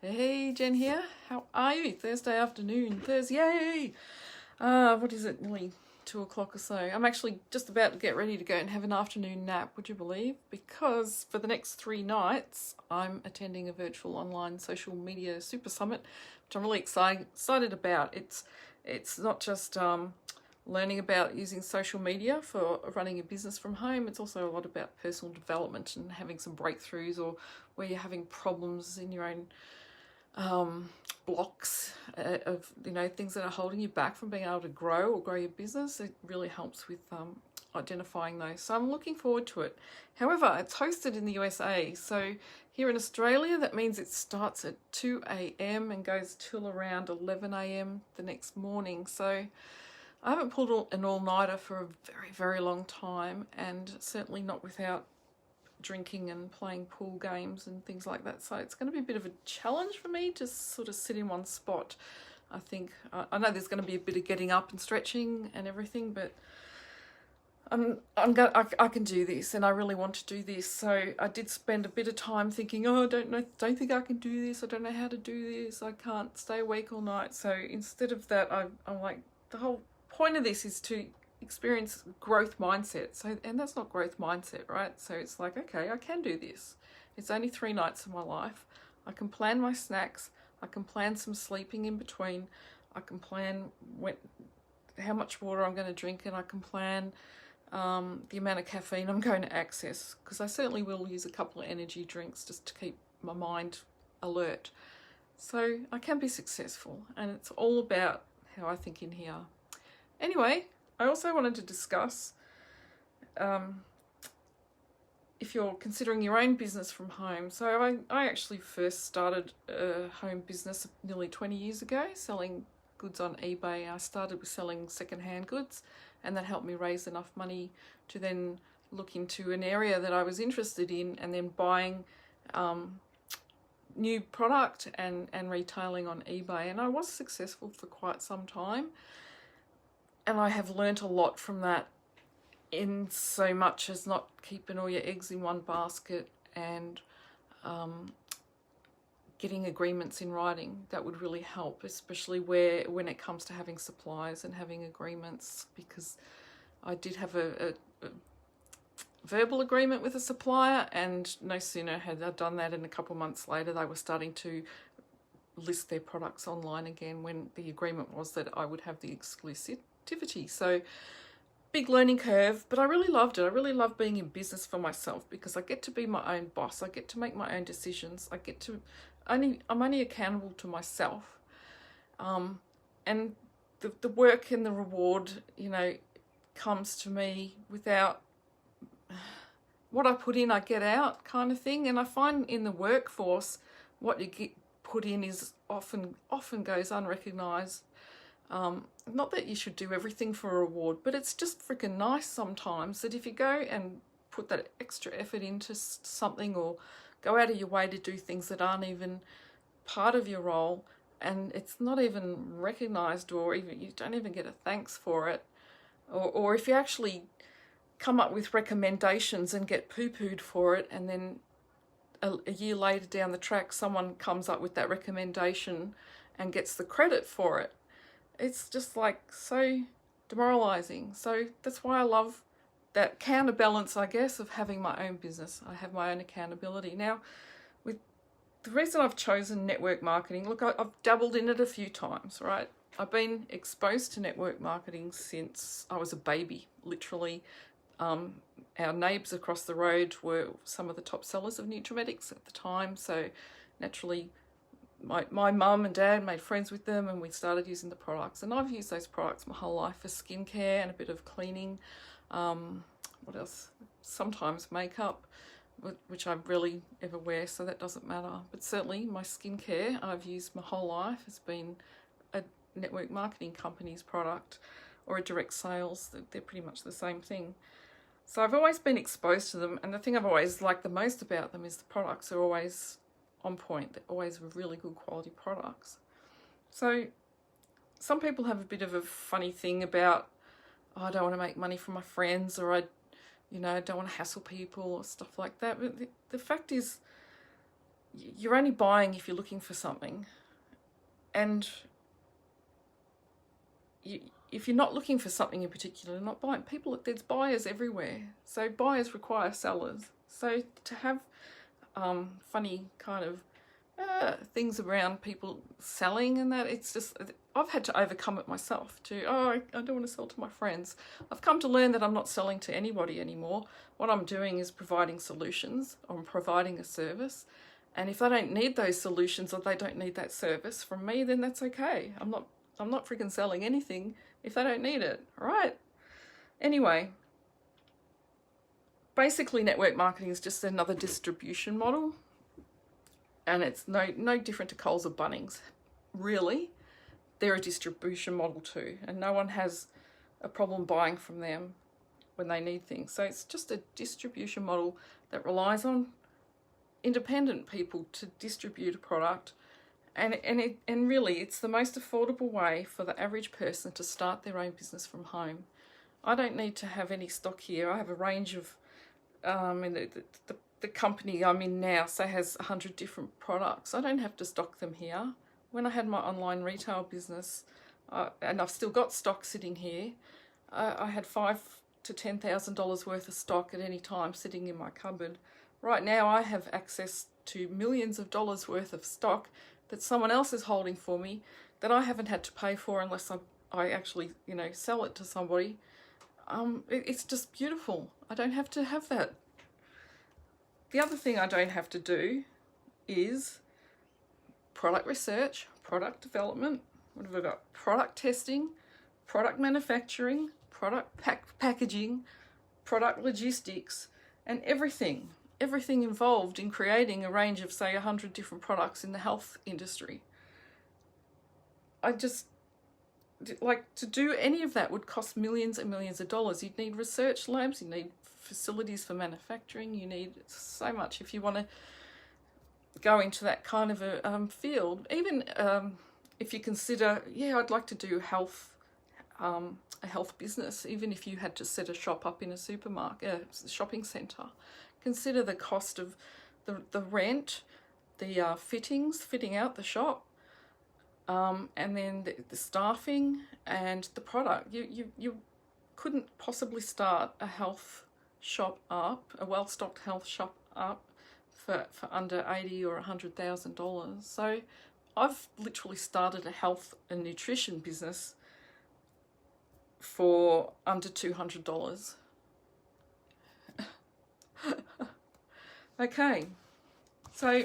Hey, Jen here. How are you? Thursday afternoon. Thursday. What is it? Nearly 2 o'clock or so. I'm actually just about to get ready to go and have an afternoon nap, would you believe? Because for the next 3 nights, I'm attending a virtual online social media super summit, which I'm really excited about. It's not just learning about using social media for running a business from home. It's also a lot about personal development and having some breakthroughs, or where you're having problems in your own blocks of things that are holding you back from being able to grow or grow your business. It really helps with identifying those. So I'm looking forward to it. However, it's hosted in the USA. So here in Australia, that means it starts at 2 a.m. and goes till around 11 a.m. the next morning. So I haven't pulled an all-nighter for a very, very long time, and certainly not without drinking and playing pool games and things like that. So it's going to be a bit of a challenge for me to sort of sit in one spot. I think I know there's going to be a bit of getting up and stretching and everything, but I can do this, and I really want to do this. So I did spend a bit of time thinking, oh, don't think I can do this. I don't know how to do this. I can't stay awake all night. So instead of that, I'm like, the whole point of this is to experience growth mindset. So, and that's not growth mindset, right? So it's like, okay, I can do this. It's only 3 nights of my life. I can plan my snacks. I can plan some sleeping in between. I can plan how much water I'm going to drink, and I can plan the amount of caffeine I'm going to access, because I certainly will use a couple of energy drinks just to keep my mind alert. So I can be successful, and it's all about how I think in here. Anyway, I also wanted to discuss if you're considering your own business from home. So I actually first started a home business nearly 20 years ago, selling goods on eBay. I started with selling secondhand goods, and that helped me raise enough money to then look into an area that I was interested in, and then buying new product and retailing on eBay. And I was successful for quite some time. And I have learnt a lot from that, in so much as not keeping all your eggs in one basket, and getting agreements in writing. That would really help, especially when it comes to having suppliers and having agreements, because I did have a verbal agreement with a supplier, and no sooner had I done that, and a couple of months later they were starting to list their products online again, when the agreement was that I would have the exclusivity. So big learning curve, but I really loved it. I really love being in business for myself, because I get to be my own boss. I get to make my own decisions. I'm only accountable to myself. And the work and the reward, comes to me without what I put in, I get out, kind of thing. And I find in the workforce, what you get put in is often goes unrecognised. Not that you should do everything for a reward, but it's just freaking nice sometimes that if you go and put that extra effort into something, or go out of your way to do things that aren't even part of your role, and it's not even recognised, or even you don't even get a thanks for it, or if you actually come up with recommendations and get poo-pooed for it, and then a year later down the track someone comes up with that recommendation and gets the credit for it. It's just like so demoralizing. So that's why I love that counterbalance, I guess, of having my own business. I have my own accountability. Now, with the reason I've chosen network marketing, look, I've dabbled in it a few times, right? I've been exposed to network marketing since I was a baby, literally. Our neighbours across the road were some of the top sellers of Nutrimetics at the time, so naturally my mum and dad made friends with them, and we started using the products. And I've used those products my whole life for skincare and a bit of cleaning. What else? Sometimes makeup, which I rarely ever wear, so that doesn't matter. But certainly my skincare I've used my whole life has been a network marketing company's product, or a direct sales. They're pretty much the same thing. So I've always been exposed to them, and the thing I've always liked the most about them is the products are always on point. They're always really good quality products. So some people have a bit of a funny thing about, oh, I don't want to make money from my friends, or I don't want to hassle people, or stuff like that. But the fact is, you're only buying if you're looking for something. And if you're not looking for something in particular, not buying, there's buyers everywhere. So buyers require sellers. So to have funny kind of things around people selling and that, it's just, I've had to overcome it myself too. I don't want to sell to my friends. I've come to learn that I'm not selling to anybody anymore. What I'm doing is providing solutions. I'm providing a service. And if they don't need those solutions or they don't need that service from me, then that's okay. I'm not freaking selling anything if they don't need it, all right? Anyway, basically network marketing is just another distribution model, and it's no different to Coles or Bunnings. Really, they're a distribution model too, and no one has a problem buying from them when they need things. So it's just a distribution model that relies on independent people to distribute a product, and really it's the most affordable way for the average person to start their own business from home. I don't need to have any stock here. I have a range of and the company I'm in now, say, has 100 different products. I don't have to stock them here. When I had my online retail business, and I've still got stock sitting here, I had $5,000 to $10,000 worth of stock at any time sitting in my cupboard. Right now I have access to millions of dollars worth of stock that someone else is holding for me that I haven't had to pay for unless I actually, sell it to somebody. It's just beautiful. I don't have to have that. The other thing I don't have to do is product research, product development, what have I got? Product testing, product manufacturing, product packaging, product logistics, and everything involved in creating a range of, say, 100 different products in the health industry. To do any of that would cost millions and millions of dollars. You'd need research labs, you need facilities for manufacturing, you need so much if you want to go into that kind of a field. Even if you consider, I'd like to do a health business, even if you had to set a shop up in a supermarket, a shopping centre, consider the cost of the rent, the fitting out the shop, and then the staffing and the product. You couldn't possibly start a health shop up, a well-stocked health shop up for under $80,000 or $100,000. So I've literally started a health and nutrition business for under $200. Okay, so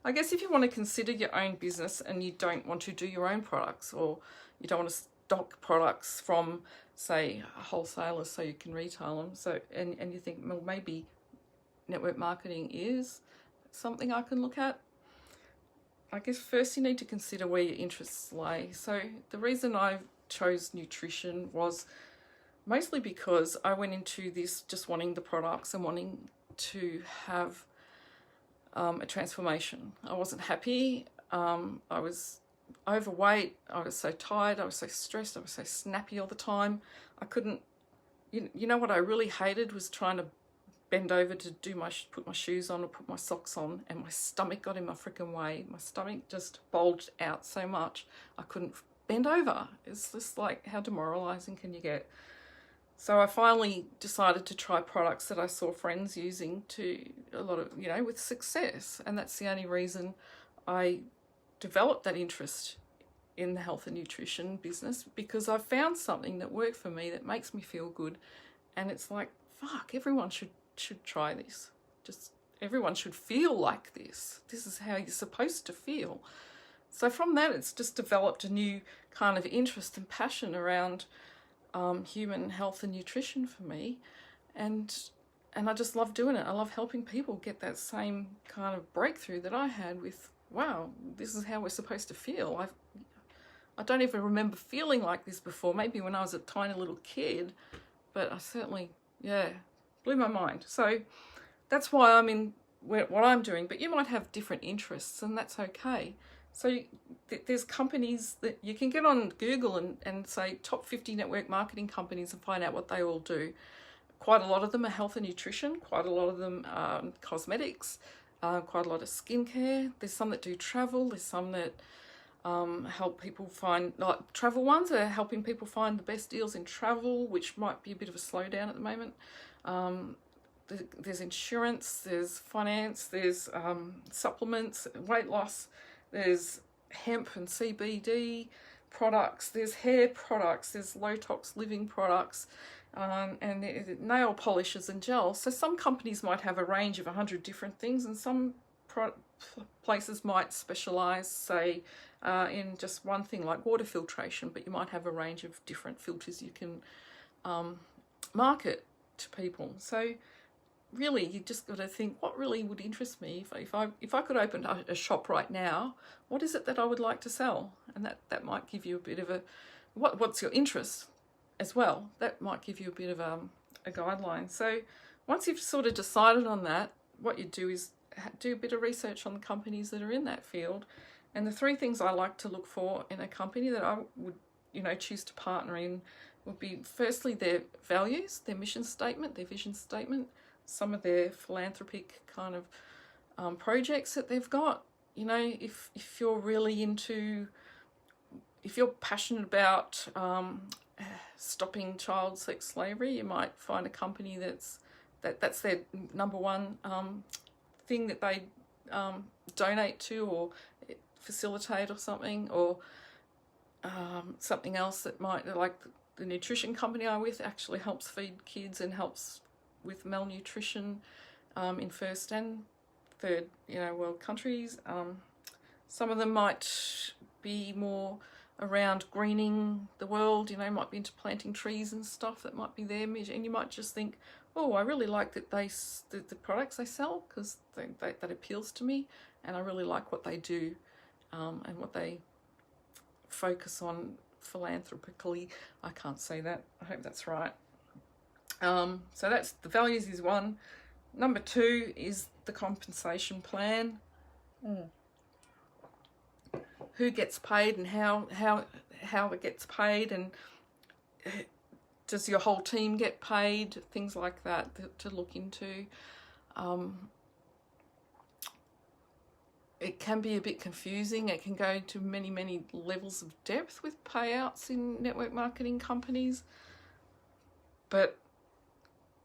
I guess if you want to consider your own business and you don't want to do your own products, or you don't want to stock products from, say, wholesalers so you can retail them, and you think, well, maybe network marketing is something I can look at, I guess first you need to consider where your interests lay. So the reason I chose nutrition was mostly because I went into this just wanting the products and wanting to have a transformation. I wasn't happy. I was overweight. I was so tired. I was so stressed. I was so snappy all the time. I couldn't, you know what I really hated was trying to bend over to put my shoes on or put my socks on, and my stomach got in my freaking way. My stomach just bulged out so much I couldn't bend over. It's just like, how demoralizing can you get? So I finally decided to try products that I saw friends using to a lot of, with success. And that's the only reason I developed that interest in the health and nutrition business, because I found something that worked for me that makes me feel good. And it's like, fuck, everyone should try this. Just everyone should feel like this. This is how you're supposed to feel. So from that, it's just developed a new kind of interest and passion around human health and nutrition for me, and I just love doing it. I love helping people get that same kind of breakthrough that I had with, wow, this is how we're supposed to feel. I don't even remember feeling like this before, maybe when I was a tiny little kid, but I certainly, blew my mind. So that's why I'm in what I'm doing, but you might have different interests, and that's okay. So there's companies that you can get on Google and say top 50 network marketing companies and find out what they all do. Quite a lot of them are health and nutrition. Quite a lot of them are cosmetics. quite a lot of skincare. There's some that do travel. There's some that help people find, like travel ones are helping people find the best deals in travel, which might be a bit of a slowdown at the moment. There's insurance, there's finance, there's supplements, weight loss, there's hemp and CBD products, there's hair products, there's low tox living products, and nail polishes and gels. So some companies might have a range of 100 different things, and some places might specialize, say, in just one thing like water filtration, but you might have a range of different filters you can market to people. So really, you just got to think, what really would interest me if I could open a shop right now? What is it that I would like to sell? And that might give you a bit of a what's your interest as well. That might give you a bit of a guideline. So once you've sort of decided on that, what you do is do a bit of research on the companies that are in that field. And the 3 things I like to look for in a company that I would, choose to partner in would be, firstly, their values, their mission statement, their vision statement, some of their philanthropic kind of projects that they've got. If you're really if you're passionate about stopping child sex slavery, you might find a company that's their number one thing that they donate to or facilitate or something, or something else that might, like the nutrition company I'm with actually helps feed kids and helps with malnutrition in first and third world countries. Some of them might be more around greening the world, might be into planting trees and stuff. That might be their mission, and you might just think, oh, I really like that the products they sell, because that appeals to me, and I really like what they do and what they focus on philanthropically. I can't say that. I hope that's right. So that's the values is one. Number 2 is the compensation plan. Who gets paid and how it gets paid, and does your whole team get paid? Things like that to look into. It can be a bit confusing. It can go to many levels of depth with payouts in network marketing companies, but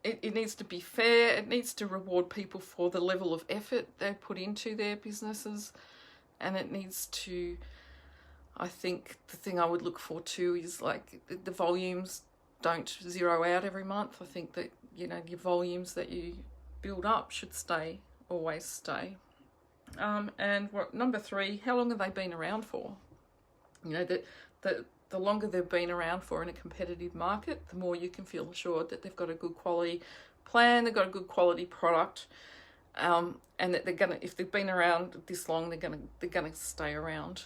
it needs to be fair. It needs to reward people for the level of effort they put into their businesses, and it needs to, I think the thing I would look for too is like the volumes don't zero out every month. I think that your volumes that you build up should always stay. And number 3, how long have they been around for? The longer they've been around for in a competitive market, the more you can feel assured that they've got a good quality plan, they've got a good quality product, and that they're gonna, if they've been around this long, they're gonna stay around.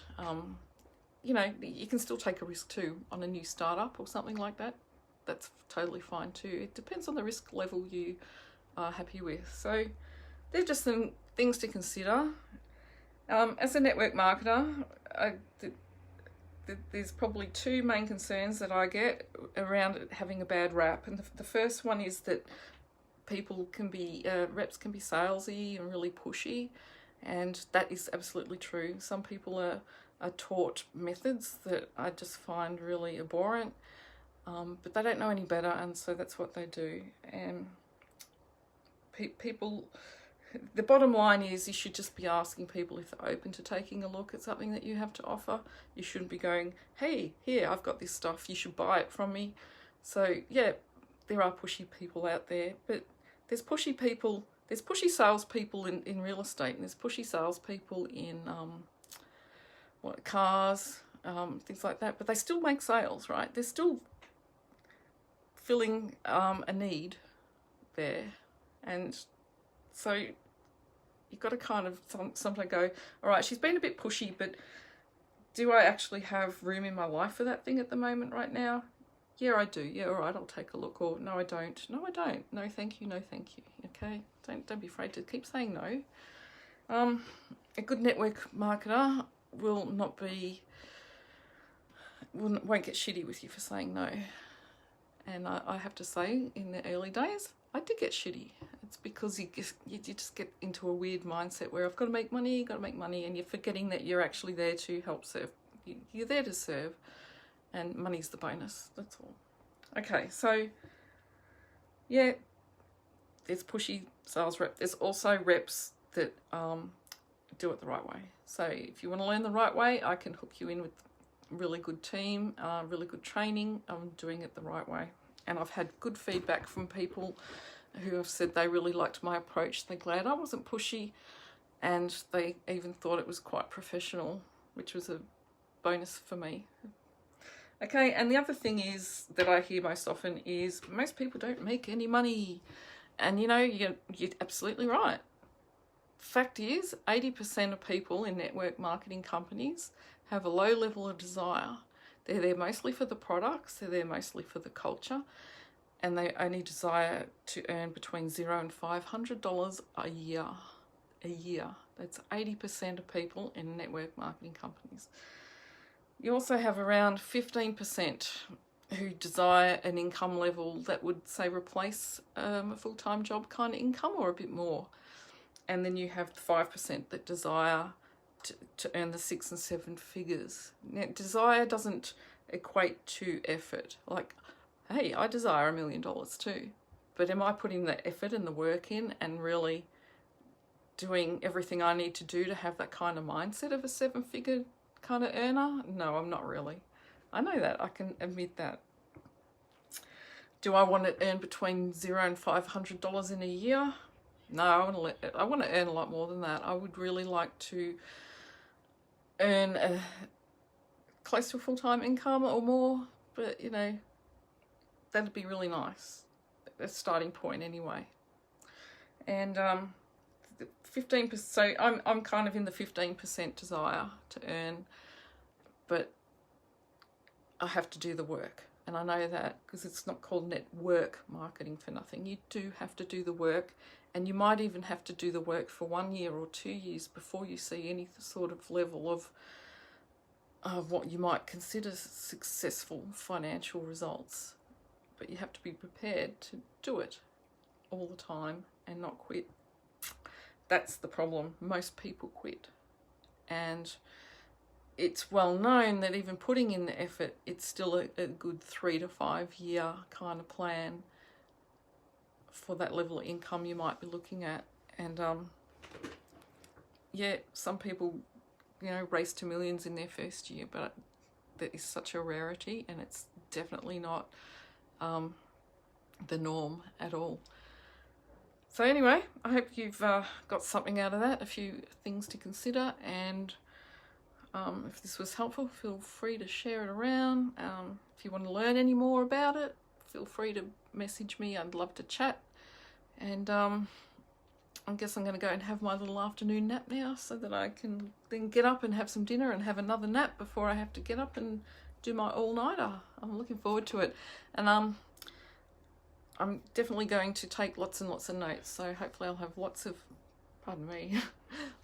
You can still take a risk too on a new startup or something like that. That's totally fine too. It depends on the risk level you are happy with. So they're just some things to consider. As a network marketer, there's probably 2 main concerns that I get around it having a bad rap. And the first one is that reps can be salesy and really pushy, and that is absolutely true. Some people are taught methods that I just find really abhorrent, but they don't know any better, and so that's what they do. And people, the bottom line is you should just be asking people if they're open to taking a look at something that you have to offer. You shouldn't be going, hey, here, I've got this stuff, you should buy it from me. So yeah, there are pushy people out there, but there's pushy salespeople in real estate, and there's pushy salespeople in cars, things like that, but they still make sales, right? They're still filling a need there. And so you've got to kind of sometimes go, all right, she's been a bit pushy, but do I actually have room in my life for that thing at the moment right now? Yeah, I do. Yeah, all right, I'll take a look. Or no, I don't. No, I don't. No, thank you. No, thank you. Okay, don't be afraid to keep saying no. A good network marketer won't get shitty with you for saying no. And I have to say, in the early days, I did get shitty. It's because you just get into a weird mindset where I've got to make money, and you're forgetting that you're actually there to help serve. You're there to serve, and money's the bonus. That's all. Okay, so yeah, there's pushy sales rep. There's also reps that do it the right way. So if you want to learn the right way, I can hook you in with a really good team, really good training. I'm doing it the right way. And I've had good feedback from people who have said they really liked my approach. They're glad I wasn't pushy, and they even thought it was quite professional, which was a bonus for me. Okay, and the other thing is that I hear most often is most people don't make any money. And you know, you're absolutely right. Fact is, 80% of people in network marketing companies have a low level of desire. They're there mostly for the products, they're there mostly for the culture, and they only desire to earn between $0 and $500 a year. A year. That's 80% of people in network marketing companies. You also have around 15% who desire an income level that would, say, replace a full-time job kind of income or a bit more. And then you have 5% that desire to earn the 6 and 7 figures. Now, desire doesn't equate to effort. Like, hey, I desire $1 million too. But am I putting the effort and the work in and really doing everything I need to do to have that kind of mindset of a 7-figure kind of earner? No, I'm not really. I know that. I can admit that. Do I want to earn between $0 and $500 in a year? No, I want to earn a lot more than that. I would really like to earn close to a full-time income or more, but you know, that'd be really nice. A starting point anyway. And 15%. So I'm kind of in the 15% desire to earn, but I have to do the work. And I know that because it's not called network marketing for nothing. You do have to do the work, and you might even have to do the work for 1 year or 2 years before you see any sort of level of what you might consider successful financial results. But you have to be prepared to do it all the time and not quit. That's the problem. Most people quit. And it's well known that even putting in the effort, it's still a good 3 to 5 year kind of plan for that level of income you might be looking at. And yeah, some people, you know, race to millions in their first year, but that is such a rarity, and it's definitely not the norm at all. So anyway, I hope you've got something out of that, a few things to consider, and if this was helpful, feel free to share it around. If you want to learn any more about it, feel free to message me. I'd love to chat. And I guess I'm going to go and have my little afternoon nap now so that I can then get up and have some dinner and have another nap before I have to get up and do my all-nighter. I'm looking forward to it. And I'm definitely going to take lots and lots of notes, so hopefully I'll have lots of, pardon me,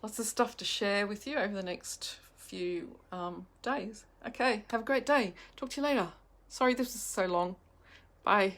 lots of stuff to share with you over the next few days. Okay, have a great day. Talk to you later. Sorry this is so long. Bye.